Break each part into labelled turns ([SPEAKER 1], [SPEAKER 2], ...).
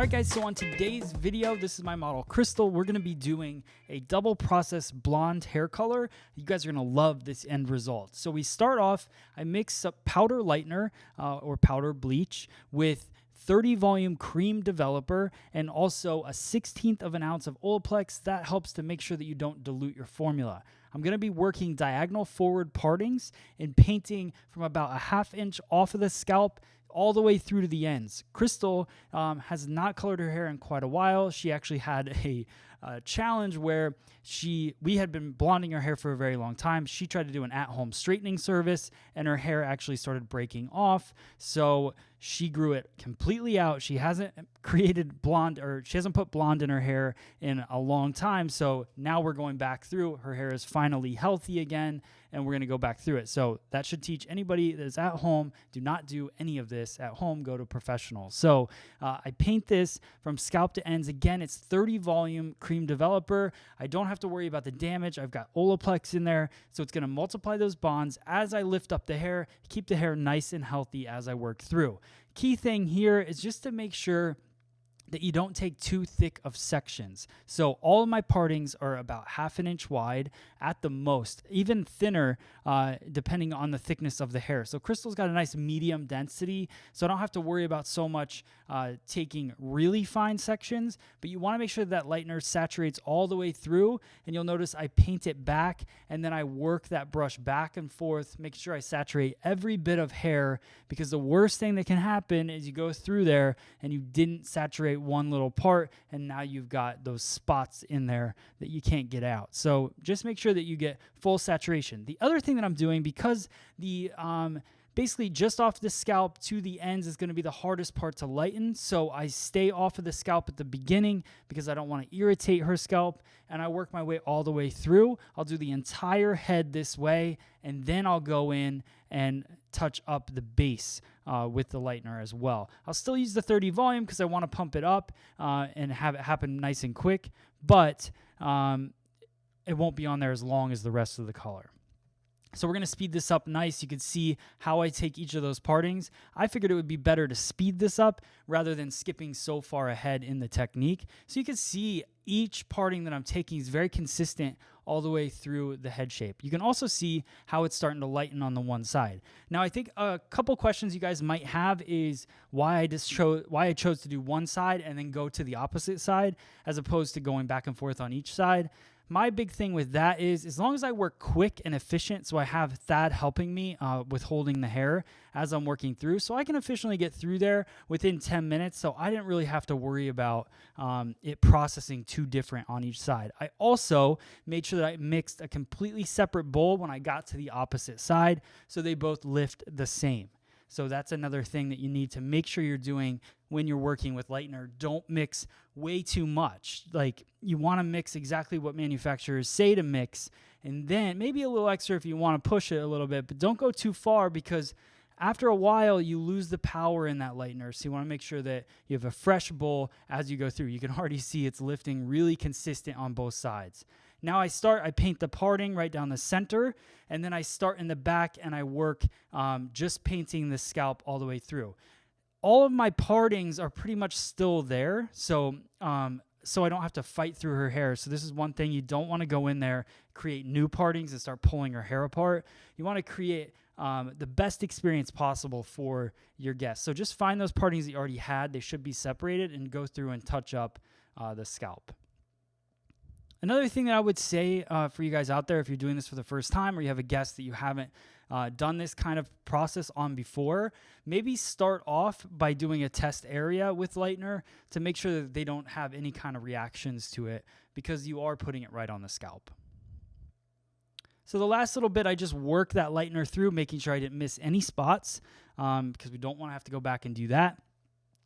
[SPEAKER 1] Alright guys, so on today's video, this is my model Crystal. We're going to be doing a double process blonde hair color. You guys are going to love this end result. So we start off, I mix up powder lightener or powder bleach with 30 volume cream developer and also a 1/16 of an ounce of Olaplex. That helps to make sure that you don't dilute your formula. I'm going to be working diagonal forward partings and painting from about a 1/2 inch off of the scalp all the way through to the ends. Crystal has not colored her hair in quite a while. She actually had a challenge where we had been blonding her hair for a very long time. She tried to do an at-home straightening service and her hair actually started breaking off. So she grew it completely out. She hasn't created blonde, or she hasn't put blonde in her hair in a long time. So now we're going back through. Her hair is finally healthy again, and we're going to go back through it. So that should teach anybody that is at home, do not do any of this at home, go to professionals. So I paint this from scalp to ends. Again, it's 30 volume cream developer. I don't have to worry about the damage. I've got Olaplex in there, so it's going to multiply those bonds as I lift up the hair, keep the hair nice and healthy as I work through. Key thing here is just to make sure that you don't take too thick of sections. So all of my partings are about 1/2 inch wide at the most, even thinner depending on the thickness of the hair. So Crystal's got a nice medium density, so I don't have to worry about so much taking really fine sections, but you want to make sure that lightener saturates all the way through, and you'll notice I paint it back, and then I work that brush back and forth, making sure I saturate every bit of hair, because the worst thing that can happen is you go through there and you didn't saturate one little part, and now you've got those spots in there that you can't get out. So just make sure that you get full saturation. The other thing that I'm doing, because the basically just off the scalp to the ends is going to be the hardest part to lighten, so I stay off of the scalp at the beginning because I don't want to irritate her scalp, and I work my way all the way through. I'll do the entire head this way, and then I'll go in and touch up the base with the lightener as well. I'll still use the 30 volume because I want to pump it up and have it happen nice and quick, but it won't be on there as long as the rest of the color. So we're going to speed this up nice. You can see how I take each of those partings. I figured it would be better to speed this up rather than skipping so far ahead in the technique. So you can see each parting that I'm taking is very consistent all the way through the head shape. You can also see how it's starting to lighten on the one side. Now, I think a couple questions you guys might have is why I chose to do one side and then go to the opposite side as opposed to going back and forth on each side. My big thing with that is, as long as I work quick and efficient, so I have Thad helping me with holding the hair as I'm working through, so I can efficiently get through there within 10 minutes, so I didn't really have to worry about it processing too different on each side. I also made sure that I mixed a completely separate bowl when I got to the opposite side, so they both lift the same. So that's another thing that you need to make sure you're doing when you're working with lightener. Don't mix way too much. Like, you want to mix exactly what manufacturers say to mix, and then maybe a little extra if you want to push it a little bit, but don't go too far, because after a while you lose the power in that lightener. So you want to make sure that you have a fresh bowl as you go through. You can already see it's lifting really consistent on both sides. Now I paint the parting right down the center, and then I start in the back and I work just painting the scalp all the way through. All of my partings are pretty much still there, so I don't have to fight through her hair. So this is one thing: you don't want to go in there, create new partings and start pulling her hair apart. You want to create the best experience possible for your guests. So just find those partings that you already had. They should be separated, and go through and touch up the scalp. Another thing that I would say for you guys out there, if you're doing this for the first time or you have a guest that you haven't done this kind of process on before, maybe start off by doing a test area with lightener to make sure that they don't have any kind of reactions to it, because you are putting it right on the scalp. So the last little bit, I just work that lightener through, making sure I didn't miss any spots, because we don't want to have to go back and do that.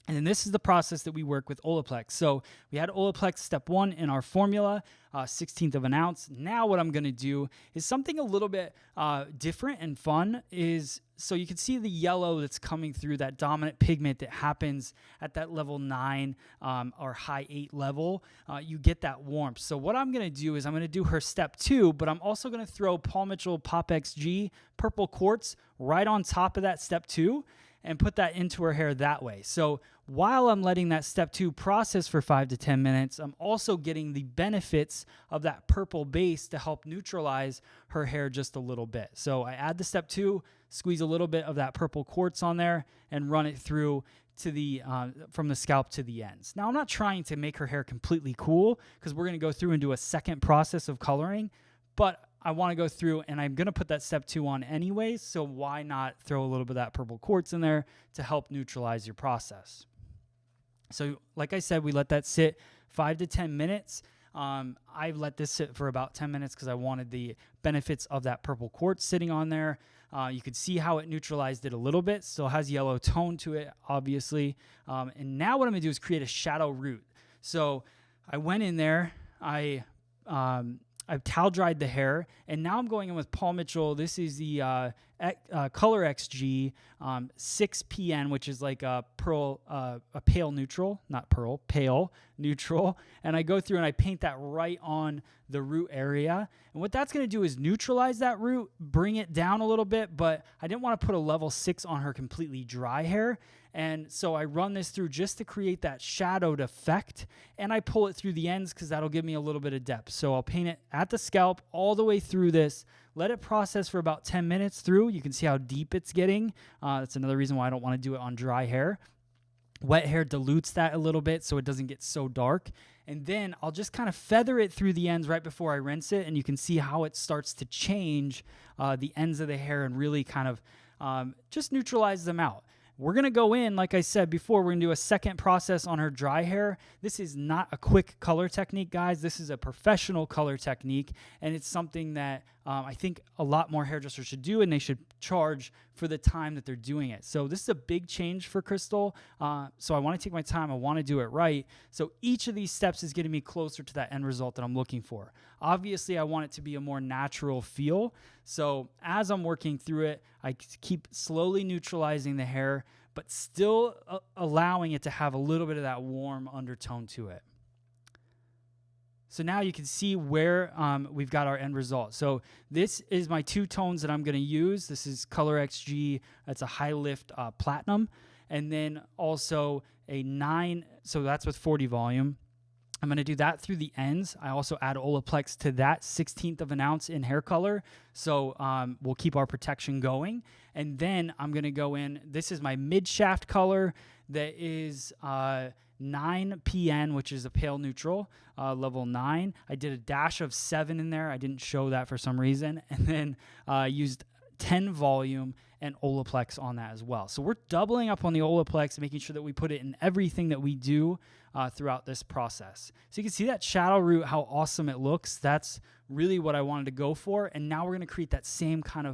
[SPEAKER 1] And then this is the process that we work with Olaplex. So we had Olaplex step 1 in our formula, 1/16 of an ounce. Now what I'm going to do is something a little bit different and fun. So you can see the yellow that's coming through, that dominant pigment that happens at that level 9 or high 8 level. You get that warmth. So what I'm going to do is I'm going to do her step 2, but I'm also going to throw Paul Mitchell Pop XG Purple Quartz right on top of that step 2. and put that into her hair that way. So while I'm letting that step 2 process for 5 to 10 minutes, I'm also getting the benefits of that purple base to help neutralize her hair just a little bit. So I add the step 2, squeeze a little bit of that purple quartz on there, and run it through to the from the scalp to the ends. Now, I'm not trying to make her hair completely cool because we're going to go through and do a second process of coloring, but I want to go through and I'm going to put that step 2 on anyways, so why not throw a little bit of that purple quartz in there to help neutralize your process. So like I said, we let that sit 5 to 10 minutes. I let this sit for about 10 minutes because I wanted the benefits of that purple quartz sitting on there. You could see how it neutralized it a little bit. Still has yellow tone to it, obviously. And now what I'm going to do is create a shadow root. So I went in there, I've towel dried the hair, and now I'm going in with Paul Mitchell. This is the Color XG 6PN, which is like a pale neutral, not pearl, pale neutral. And I go through and I paint that right on the root area. And what that's going to do is neutralize that root, bring it down a little bit, but I didn't want to put a level 6 on her completely dry hair. And so I run this through just to create that shadowed effect, and I pull it through the ends because that'll give me a little bit of depth. So I'll paint it at the scalp all the way through this, let it process for about 10 minutes through. You can see how deep it's getting. That's another reason why I don't want to do it on dry hair. Wet hair dilutes that a little bit so it doesn't get so dark. And then I'll just kind of feather it through the ends right before I rinse it, and you can see how it starts to change the ends of the hair and really kind of just neutralize them out. We're going to go in, like I said before, we're going to do a second process on her dry hair. This is not a quick color technique, guys. This is a professional color technique, and it's something that I think a lot more hairdressers should do, and they should charge for the time that they're doing it. So this is a big change for Crystal, so I want to take my time. I want to do it right. So each of these steps is getting me closer to that end result that I'm looking for. Obviously, I want it to be a more natural feel. So as I'm working through it, I keep slowly neutralizing the hair, but still allowing it to have a little bit of that warm undertone to it. So now you can see where we've got our end result. So this is my 2 tones that I'm going to use. This is Color XG. It's a high lift platinum. And then also a 9, so that's with 40 volume. I'm going to do that through the ends. I also add Olaplex to that 1/16 of an ounce in hair color. So we'll keep our protection going. And then I'm going to go in. This is my mid-shaft color that is 9PN, which is a pale neutral, level 9. I did a dash of 7 in there. I didn't show that for some reason. And then used 10 volume and Olaplex on that as well. So we're doubling up on the Olaplex, making sure that we put it in everything that we do throughout this process. So you can see that shadow root, how awesome it looks. That's really what I wanted to go for. And now we're going to create that same kind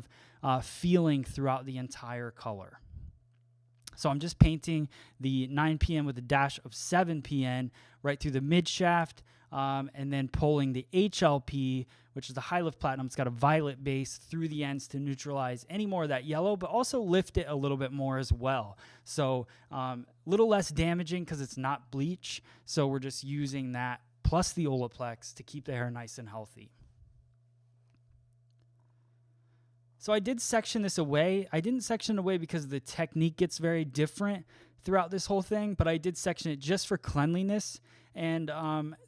[SPEAKER 1] of feeling throughout the entire color. So I'm just painting the 9PN with a dash of 7PN right through the mid shaft, and then pulling the HLP, which is the high lift platinum. It's got a violet base through the ends to neutralize any more of that yellow, but also lift it a little bit more as well. So a little less damaging because it's not bleach. So we're just using that plus the Olaplex to keep the hair nice and healthy. So I did section this away. I didn't section it away because the technique gets very different throughout this whole thing, but I did section it just for cleanliness. And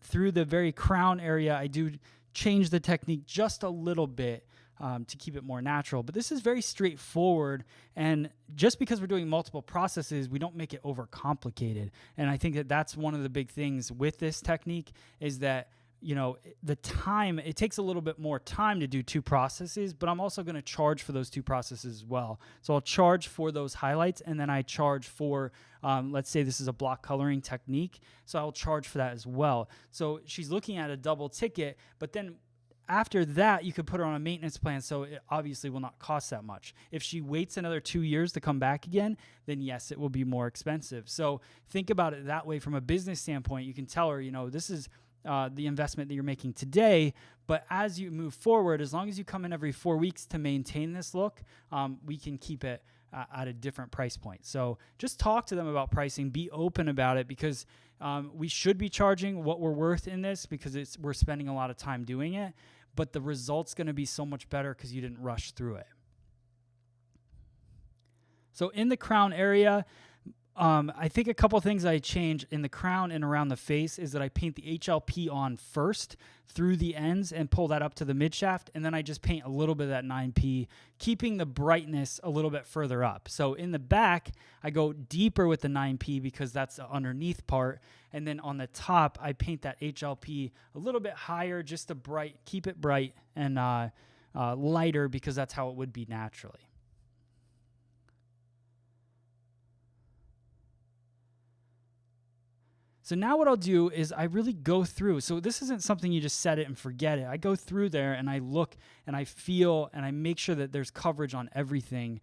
[SPEAKER 1] through the very crown area, I do change the technique just a little bit to keep it more natural. But this is very straightforward. And just because we're doing multiple processes, we don't make it overcomplicated. And I think that that's one of the big things with this technique is that, you know, the time, it takes a little bit more time to do 2 processes, but I'm also going to charge for those 2 processes as well. So I'll charge for those highlights, and then I charge for, let's say this is a block coloring technique, so I'll charge for that as well. So she's looking at a double ticket, but then after that, you could put her on a maintenance plan, so it obviously will not cost that much. If she waits another 2 years to come back again, then yes, it will be more expensive. So think about it that way from a business standpoint. You can tell her, you know, this is the investment that you're making today, but as you move forward, as long as you come in every 4 weeks to maintain this look, we can keep it at a different price point. So just talk to them about pricing, be open about it, because we should be charging what we're worth in this because we're spending a lot of time doing it, but the result's going to be so much better because you didn't rush through it. So in the crown area, I think a couple things I change in the crown and around the face is that I paint the HLP on first through the ends and pull that up to the mid shaft, and then I just paint a little bit of that 9P, keeping the brightness a little bit further up. So in the back, I go deeper with the 9P because that's the underneath part, and then on the top, I paint that HLP a little bit higher just to keep it bright and lighter because that's how it would be naturally. So now what I'll do is I really go through. So this isn't something you just set it and forget it. I go through there and I look and I feel and I make sure that there's coverage on everything.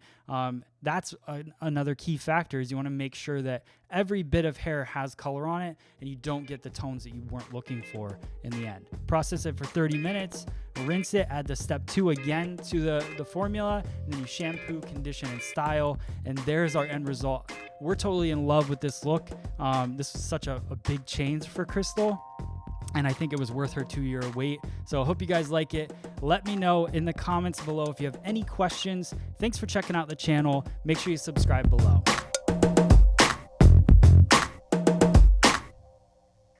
[SPEAKER 1] That's another key factor is you want to make sure that every bit of hair has color on it and you don't get the tones that you weren't looking for in the end. Process it for 30 minutes, rinse it, add the step 2 again to the formula, and then you shampoo, condition, and style, and there's our end result. We're totally in love with this look. This is such a big change for Crystal, and I think it was worth her 2-year wait. So I hope you guys like it. Let me know in the comments below if you have any questions. Thanks for checking out the channel. Make sure you subscribe below.